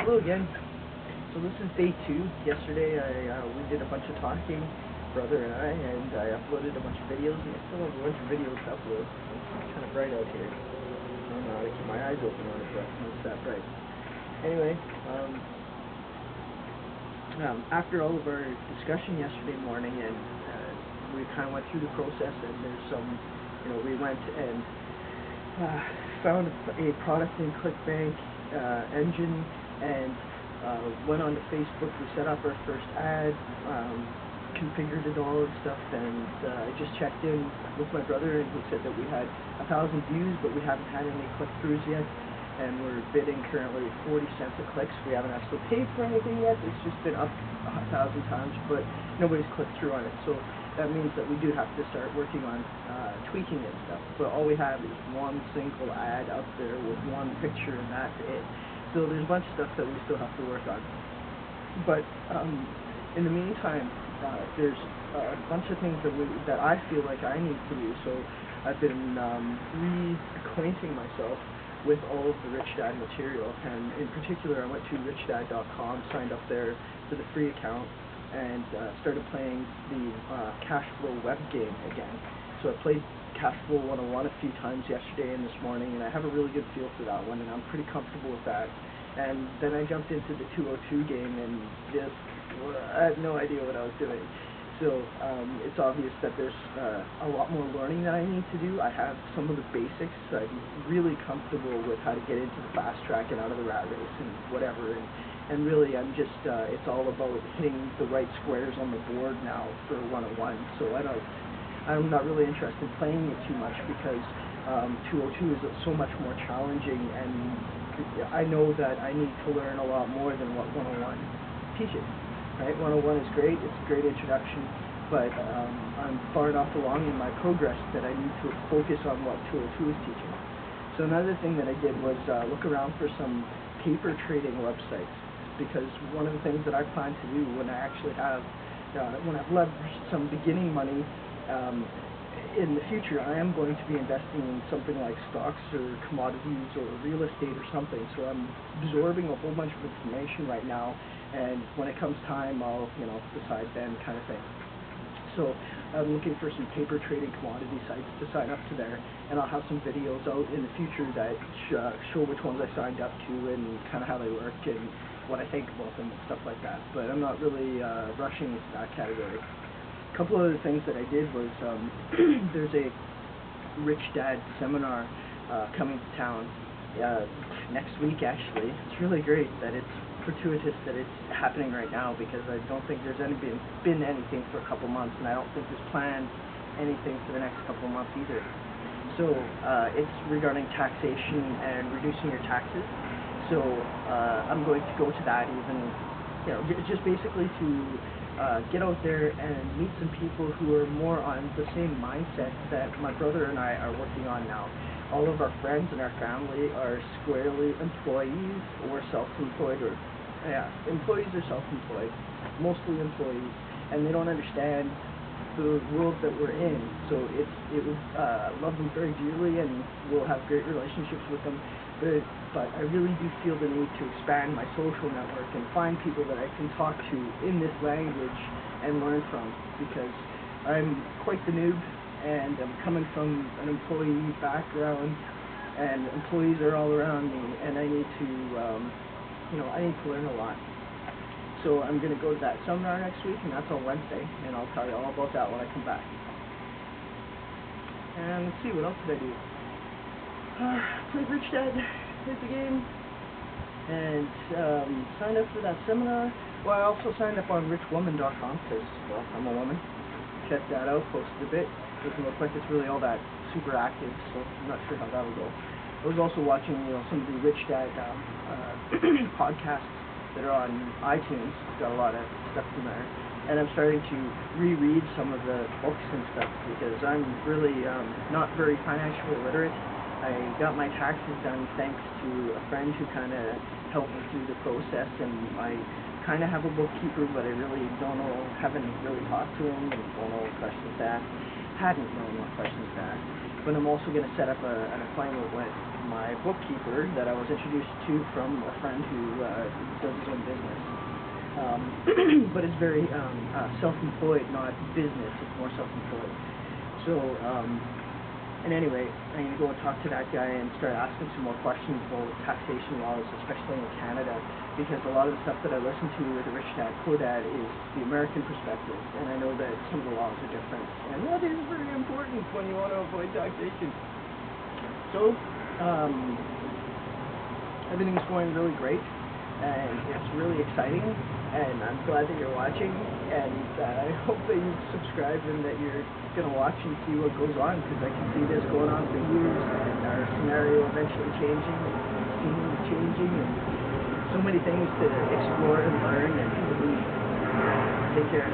Hello again. So this is day 2. Yesterday we did a bunch of talking, brother and I uploaded a bunch of videos, and I still have a bunch of videos to upload. It's kind of bright out here. I don't know how to keep my eyes open on it, but it's that bright. Anyway, after all of our discussion yesterday morning, and we kind of went through the process, and there's some, we went and found a product in ClickBank engine, and went on to Facebook. We set up our first ad, configured it all and stuff, and I just checked in with my brother, and he said that we had 1,000 views, but we haven't had any click-throughs yet, and we're bidding currently 40 cents a click, so we haven't actually paid for anything yet. It's just been up 1,000 times, but nobody's clicked through on it, so that means that we do have to start working on tweaking it and stuff. But all we have is one single ad up there with one picture, and that's it. So there's a bunch of stuff that we still have to work on. But in the meantime, there's a bunch of things that I feel like I need to do. So I've been reacquainting myself with all of the Rich Dad material, and in particular I went to richdad.com, signed up there for the free account, and started playing the cash flow web game again. So I played Cash Flow 101 a few times yesterday and this morning, and I have a really good feel for that one, and I'm pretty comfortable with that. And then I jumped into the 202 game, and just, I had no idea what I was doing. So it's obvious that there's a lot more learning that I need to do. I have some of the basics. I'm really comfortable with how to get into the fast track and out of the rat race and whatever, and really I'm just, it's all about hitting the right squares on the board now for 101. So I'm not really interested in playing it too much, because 202 is so much more challenging, and I know that I need to learn a lot more than what 101 teaches. Right? 101 is great, it's a great introduction, but I'm far enough along in my progress that I need to focus on what 202 is teaching. So another thing that I did was look around for some paper trading websites, because one of the things that I plan to do when I actually have, when I've leveraged some beginning money, in the future, I am going to be investing in something like stocks or commodities or real estate or something. So I'm absorbing a whole bunch of information right now, and when it comes time, I'll decide then, kind of thing. So I'm looking for some paper trading commodity sites to sign up to there, and I'll have some videos out in the future that show which ones I signed up to and kind of how they work and what I think about them and stuff like that. But I'm not really rushing into that category. A couple other things that I did was, there's a Rich Dad seminar coming to town next week, actually. It's really great that it's fortuitous that it's happening right now, because I don't think there's been anything for a couple months, and I don't think there's planned anything for the next couple months either. So it's regarding taxation and reducing your taxes. So I'm going to go to that, even, just basically to get out there and meet some people who are more on the same mindset that my brother and I are working on now. All of our friends and our family are squarely employees or self-employed, or employees or self-employed, mostly employees, and they don't understand the world that we're in. So it would love them very dearly, and we'll have great relationships with them. But I really do feel the need to expand my social network and find people that I can talk to in this language and learn from, because I'm quite the noob, and I'm coming from an employee background, and employees are all around me, and I need to, I need to learn a lot. So I'm going to go to that seminar next week, and that's on Wednesday, and I'll tell you all about that when I come back. And let's see, what else did I do? Played Rich Dad, played the game, and signed up for that seminar. Well, I also signed up on richwoman.com, because, well, I'm a woman. Checked that out, posted a bit. Doesn't look like it's really all that super active, so I'm not sure how that'll go. I was also watching, some of the Rich Dad podcasts that are on iTunes. Got a lot of stuff from there, and I'm starting to reread some of the books and stuff, because I'm really not very financially literate. I got my taxes done thanks to a friend who kind of helped me through the process, and I kind of have a bookkeeper, but I really haven't really talked to him, and don't know what questions to ask. Hadn't known what questions to ask. But I'm also going to set up an appointment with my bookkeeper that I was introduced to from a friend who does his own business. But it's very self-employed, not business. It's more self-employed. So, and anyway, I'm going to go and talk to that guy and start asking some more questions about taxation laws, especially in Canada, because a lot of the stuff that I listen to with the Rich Dad Poor Dad is the American perspective, and I know that some of the laws are different, and that is very important when you want to avoid taxation. So, everything's going really great, and it's really exciting, and I'm glad that you're watching, and I hope that you've subscribed and that you're going to watch and see what goes on, because I can see this going on for years, and our scenario eventually changing, and scenes changing, and so many things to explore and learn and believe. Take care.